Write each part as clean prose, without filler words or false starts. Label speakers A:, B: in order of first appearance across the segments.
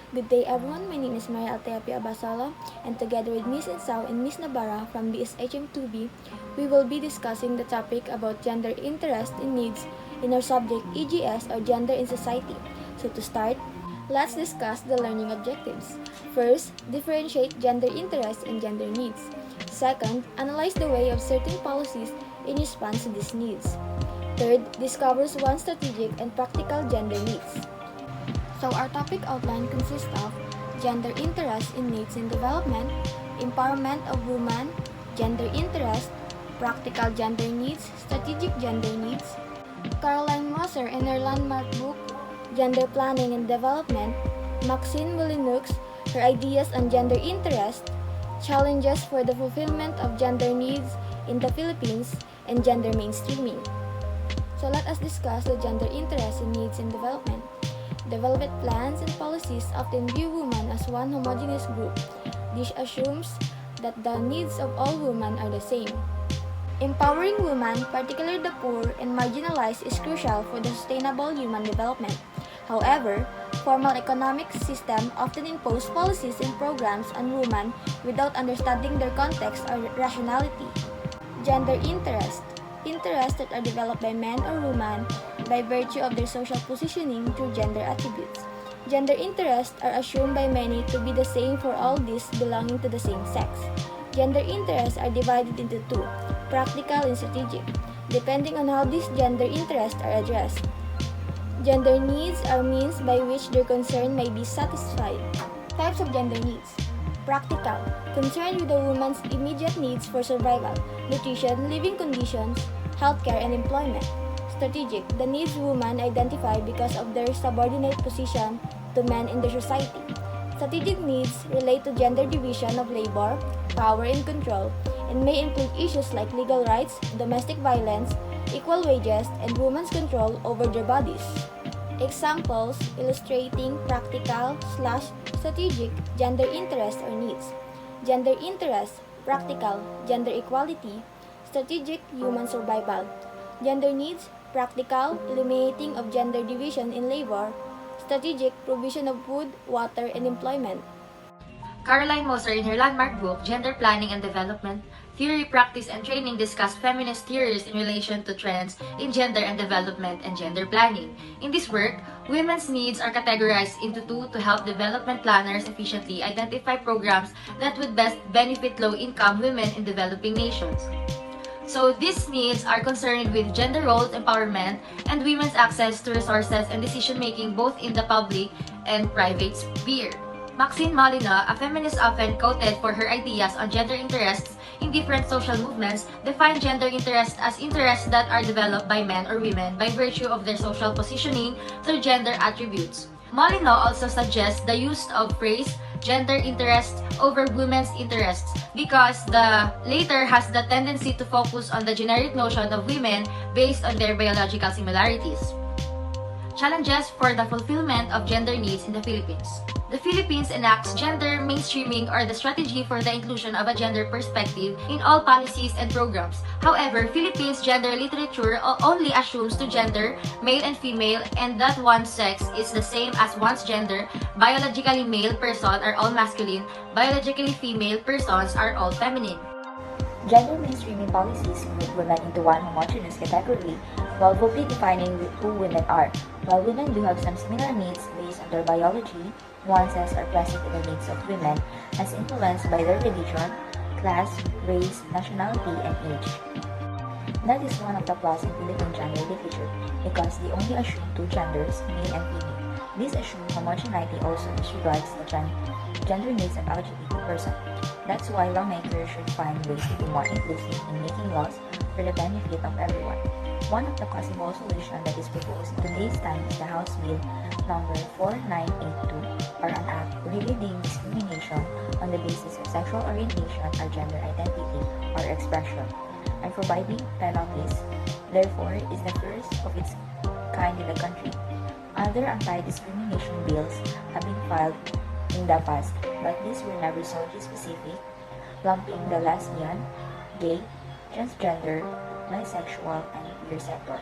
A: Good day everyone, my name is Maria Alteapia Abasala, and together with Miss Insao and Miss Navarra from BSHM 2B, we will be discussing the topic about gender interest and needs in our subject EGS or Gender in Society. So to start, let's discuss the learning objectives. First, differentiate gender interests and gender needs. Second, analyze the way of certain policies in response to these needs. Third, discovers one strategic and practical gender needs. So our topic outline consists of gender interest in needs and development, empowerment of women, gender interest, practical gender needs, strategic gender needs. Caroline Moser in her landmark book, Gender Planning and Development, Maxine Mulinoux, her ideas on gender interest, challenges for the fulfillment of gender needs in the Philippines, and gender mainstreaming. So let us discuss the gender interest in needs and development. Development plans and policies often view women as one homogeneous group. This assumes that the needs of all women are the same. Empowering women, particularly the poor and marginalized, is crucial for the sustainable human development. However, formal economic systems often impose policies and programs on women without understanding their context or rationality. Gender interest. Interests that are developed by men or women by virtue of their social positioning through gender attributes. Gender interests are assumed by many to be the same for all these belonging to the same sex. Gender interests are divided into two, practical and strategic, depending on how these gender interests are addressed. Gender needs are means by which their concern may be satisfied. Types of gender needs. Practical, concerned with a woman's immediate needs for survival, nutrition, living conditions, healthcare, and employment. Strategic, the needs women identify because of their subordinate position to men in their society. Strategic needs relate to gender division of labor, power, and control, and may include issues like legal rights, domestic violence, equal wages, and women's control over their bodies. Examples illustrating practical/strategic gender interest or needs. Gender interest, practical, gender equality, strategic, human survival. Gender needs, practical, eliminating of gender division in labor, strategic, provision of food, water, and employment.
B: Caroline Moser, in her landmark book, Gender Planning and Development, Theory, Practice, and Training, discussed feminist theories in relation to trends in gender and development and gender planning. In this work, women's needs are categorized into two to help development planners efficiently identify programs that would best benefit low-income women in developing nations. So these needs are concerned with gender roles empowerment and women's access to resources and decision-making both in the public and private sphere. Maxine Molina, a feminist often quoted for her ideas on gender interests in different social movements, defined gender interests as interests that are developed by men or women by virtue of their social positioning through gender attributes. Molina also suggests the use of phrase gender interest over women's interests because the latter has the tendency to focus on the generic notion of women based on their biological similarities. Challenges for the fulfillment of gender needs in the Philippines. The Philippines enacts gender mainstreaming or the strategy for the inclusion of a gender perspective in all policies and programs. However, Philippines gender literature only assumes two gender, male and female, and that one sex is the same as one's gender. Biologically male persons are all masculine, biologically female persons are all feminine.
C: Gender mainstreaming policies group women into one homogeneous category while boldly defining who women are. While women do have some similar needs based on their biology, nuances are present in the needs of women as influenced by their religion, class, race, nationality, and age. That is one of the flaws in Philippine gender literature because they only assume two genders, male and female. This assumed homogeneity also disregards the gender needs of LGBT person. That's why lawmakers should find ways to be more inclusive in making laws for the benefit of everyone. One of the possible solutions that is proposed in today's time is the House Bill number 4982, or an act prohibiting discrimination on the basis of sexual orientation or gender identity or expression, and providing penalties. Therefore, is the first of its kind in the country. Other anti-discrimination bills have been filed in the past, but these were never solely specific, lumping the lesbian, gay, transgender, bisexual, and queer sector,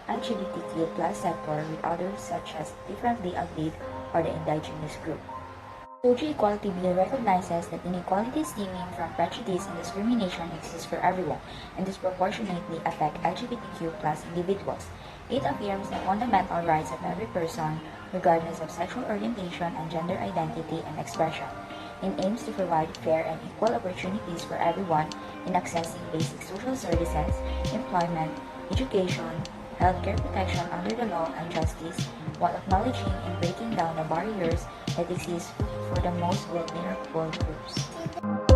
C: LGBTQ plus sector with others such as differently agreed or the indigenous group. Social Equality Bill recognizes that inequalities stemming from prejudice and discrimination exist for everyone and disproportionately affect LGBTQ plus individuals. It affirms the fundamental rights of every person, regardless of sexual orientation and gender identity and expression, and aims to provide fair and equal opportunities for everyone in accessing basic social services, employment, education, healthcare protection under the law, and justice, while acknowledging and breaking down the barriers that exist for the most vulnerable groups.